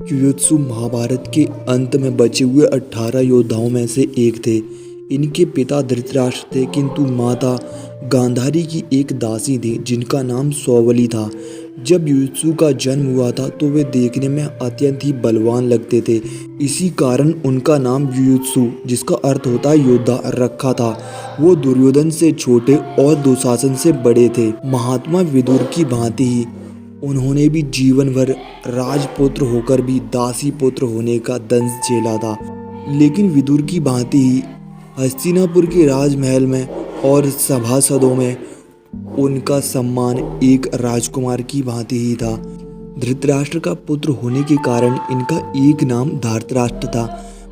युयुत्सु महाभारत के अंत में बचे हुए 18 योद्धाओं में से एक थे। इनके पिता धृतराष्ट्र थे, किंतु माता गांधारी की एक दासी थी जिनका नाम सौबली था। जब युयुत्सु का जन्म हुआ था तो वे देखने में अत्यंत ही बलवान लगते थे। इसी कारण उनका नाम युयुत्सु, जिसका अर्थ होता है योद्धा, रखा था। वो दुर्योधन से छोटे और दुशासन से बड़े थे। महात्मा विदुर की भांति ही उन्होंने भी जीवन भर राजपुत्र होकर भी दासी पुत्र होने का दंश झेला था। लेकिन विदुर की भांति ही हस्तिनापुर के राजमहल में और सभासदों में उनका सम्मान एक राजकुमार की भांति ही था। धृतराष्ट्र का पुत्र होने के कारण इनका एक नाम धृतराष्ट्र था।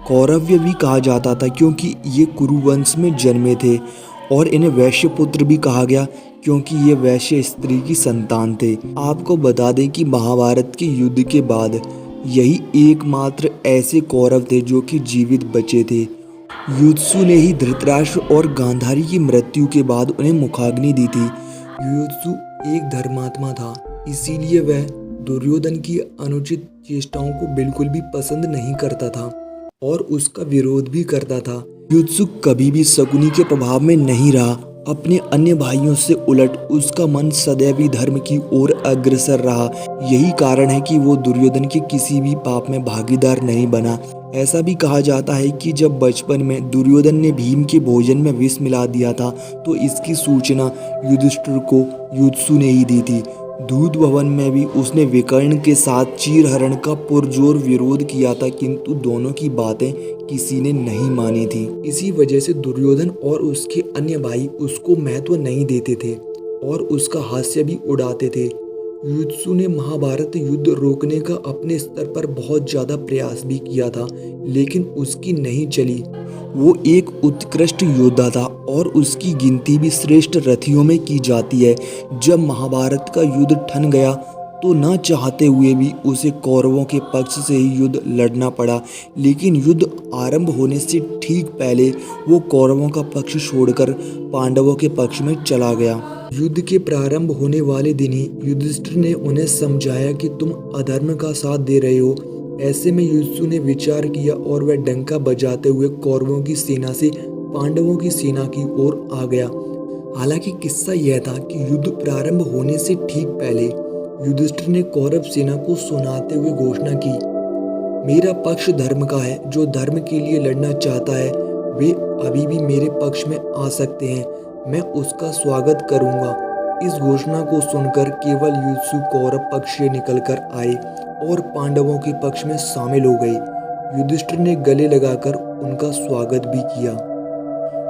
कौरव्य भी कहा जाता था क्योंकि ये कुरुवंश में जन्मे थे, और इन्हें वैश्य पुत्र भी कहा गया क्योंकि ये वैश्य स्त्री की संतान थे। आपको बता दें कि महाभारत के युद्ध के बाद यही एकमात्र ऐसे कौरव थे जो कि जीवित बचे थे। युयुत्सु ने ही धृतराष्ट्र और गांधारी की मृत्यु के बाद उन्हें मुखाग्नि दी थी। युयुत्सु एक धर्मात्मा था, इसीलिए वह दुर्योधन की अनुचित चेष्टाओं को बिल्कुल भी पसंद नहीं करता था और उसका विरोध भी करता था। युयुत्सु कभी भी शकुनी के प्रभाव में नहीं रहा। अपने अन्य भाइयों से उलट उसका मन सदैव ही धर्म की ओर अग्रसर रहा। यही कारण है कि वो दुर्योधन के किसी भी पाप में भागीदार नहीं बना। ऐसा भी कहा जाता है कि जब बचपन में दुर्योधन ने भीम के भोजन में विष मिला दिया था तो इसकी सूचना युधिष्ठिर को युयुत्सु ने ही दी थी। दूत भवन में भी उसने विकर्ण के साथ चीरहरण का पुरजोर विरोध किया था, किंतु दोनों की बातें किसी ने नहीं मानी थी। इसी वजह से दुर्योधन और उसके अन्य भाई उसको महत्व नहीं देते थे और उसका हास्य भी उड़ाते थे। युयुत्सु ने महाभारत युद्ध रोकने का अपने स्तर पर बहुत ज्यादा प्रयास भी किया था, लेकिन उसकी नहीं चली। वो एक उत्कृष्ट योद्धा था और उसकी गिनती भी श्रेष्ठ रथियों में की जाती है। जब महाभारत का युद्ध ठन गया तो न चाहते हुए भी उसे कौरवों के पक्ष से ही युद्ध लड़ना पड़ा, लेकिन युद्ध आरंभ होने से ठीक पहले वो कौरवों का पक्ष छोड़कर पांडवों के पक्ष में चला गया। युद्ध के प्रारंभ होने वाले दिन ही युधिष्ठिर ने उन्हें समझाया कि तुम अधर्म का साथ दे रहे हो। ऐसे में युयुत्सु ने विचार किया और वह डंका बजाते हुए कौरवों की सेना से पांडवों की सेना की ओर आ गया। हालांकि किस्सा यह था कि युद्ध प्रारंभ होने से ठीक पहले युधिष्ठिर ने कौरव सेना को सुनाते हुए घोषणा की, मेरा पक्ष धर्म का है। जो धर्म के लिए लड़ना चाहता है वे अभी भी मेरे पक्ष में आ सकते हैं, मैं उसका स्वागत करूंगा। इस घोषणा को सुनकर केवल युयुत्सु कौरव पक्ष से निकलकर आए और पांडवों के पक्ष में शामिल हो गए। युधिष्ठिर ने गले लगाकर उनका स्वागत भी किया।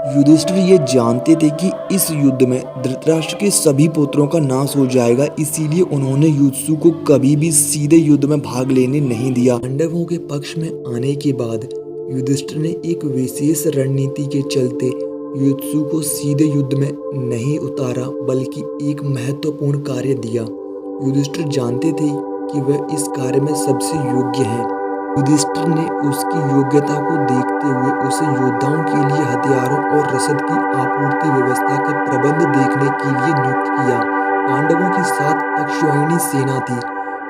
युधिष्ठिर ये जानते थे कि इस युद्ध में धृतराष्ट्र के सभी पुत्रों का नाश हो जाएगा, इसीलिए उन्होंने युयुत्सु को कभी भी सीधे युद्ध में भाग लेने नहीं दिया। पांडवों के पक्ष में आने के बाद युधिष्ठिर ने एक विशेष रणनीति के चलते युयुत्सु को सीधे युद्ध में नहीं उतारा, बल्कि एक महत्वपूर्ण कार्य दिया। युधिष्ठिर जानते थे कि वह इस कार्य में सबसे योग्य हैं। युधिष्ठिर ने उसकी योग्यता को देखते हुए उसे योद्धाओं के लिए हथियारों और रसद की आपूर्ति व्यवस्था का प्रबंध देखने के लिए नियुक्त किया। पांडवों की 7 अक्षौहिणी सेना थी।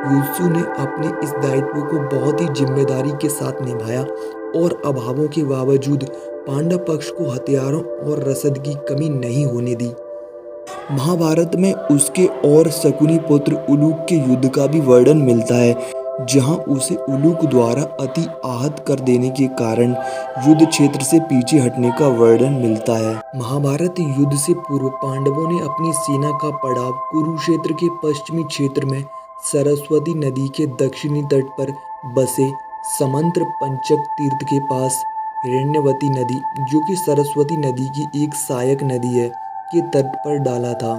युयुत्सु ने अपने इस दायित्व को बहुत ही जिम्मेदारी के साथ निभाया और अभावों के बावजूद पांडव पक्ष को हथियारों और रसद की कमी नहीं होने दी। महाभारत में उसके और शकुनी पुत्र उलूक के युद्ध का भी वर्णन मिलता है, जहां उसे उलूक द्वारा अति आहत कर देने के कारण युद्ध क्षेत्र से पीछे हटने का वर्णन मिलता है। महाभारत युद्ध से पूर्व पांडवों ने अपनी सेना का पड़ाव कुरुक्षेत्र के पश्चिमी क्षेत्र में सरस्वती नदी के दक्षिणी तट पर बसे समंत्र पंचक तीर्थ के पास हिरण्यवती नदी, जो कि सरस्वती नदी की एक सहायक नदी है, के तट पर डाला था।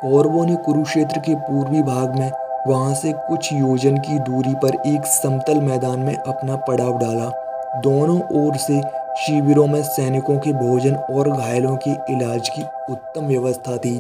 कौरवों ने कुरुक्षेत्र के पूर्वी भाग में वहां से कुछ योजन की दूरी पर एक समतल मैदान में अपना पड़ाव डाला। दोनों ओर से शिविरों में सैनिकों के भोजन और घायलों के इलाज की उत्तम व्यवस्था थी।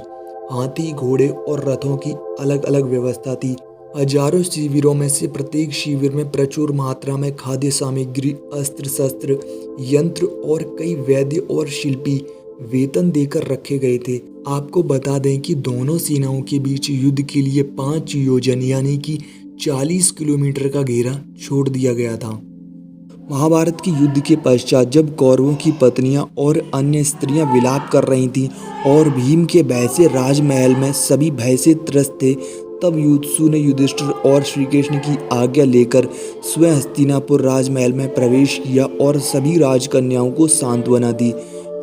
हाथी, घोड़े और रथों की अलग अलग व्यवस्था थी। हजारों शिविरों में से प्रत्येक शिविर में प्रचुर मात्रा में खाद्य सामग्री, अस्त्र शस्त्र, यंत्र और कई वैद्य और शिल्पी वेतन देकर रखे गए थे। आपको बता दें कि दोनों सेनाओं के बीच युद्ध के लिए 5 योजन यानी कि 40 किलोमीटर का घेरा छोड़ दिया गया था। महाभारत के युद्ध के पश्चात जब कौरवों की पत्नियां और अन्य स्त्रियां विलाप कर रही थीं और भीम के भय से राजमहल में सभी भय से त्रस्त थे, तब युधिष्ठिर ने युधिष्ठिर और श्री कृष्ण की आज्ञा लेकर स्वयं हस्तिनापुर राजमहल में प्रवेश किया और सभी राजकन्याओं को सांत्वना दी।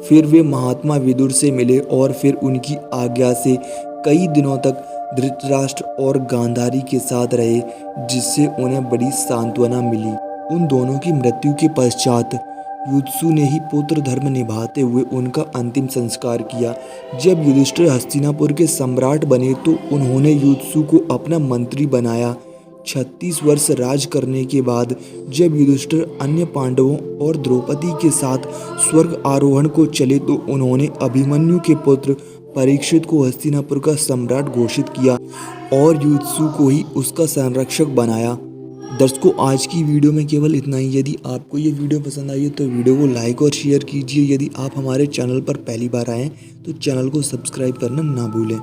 फिर वे महात्मा विदुर से मिले और फिर उनकी आज्ञा से कई दिनों तक धृतराष्ट्र और गांधारी के साथ रहे, जिससे उन्हें बड़ी सांत्वना मिली। उन दोनों की मृत्यु के पश्चात युधिष्ठिर ने ही पुत्र धर्म निभाते हुए उनका अंतिम संस्कार किया। जब युधिष्ठिर हस्तिनापुर के सम्राट बने तो उन्होंने युधिष्ठिर को अपना मंत्री बनाया। 36 वर्ष राज करने के बाद जब युधिष्ठिर अन्य पांडवों और द्रौपदी के साथ स्वर्ग आरोहण को चले तो उन्होंने अभिमन्यु के पुत्र परीक्षित को हस्तिनापुर का सम्राट घोषित किया और युधिष्ठिर को ही उसका संरक्षक बनाया। दर्शकों, आज की वीडियो में केवल इतना ही। यदि आपको ये वीडियो पसंद आई है तो वीडियो को लाइक और शेयर कीजिए। यदि आप हमारे चैनल पर पहली बार आए हैं तो चैनल को सब्सक्राइब करना ना भूलें।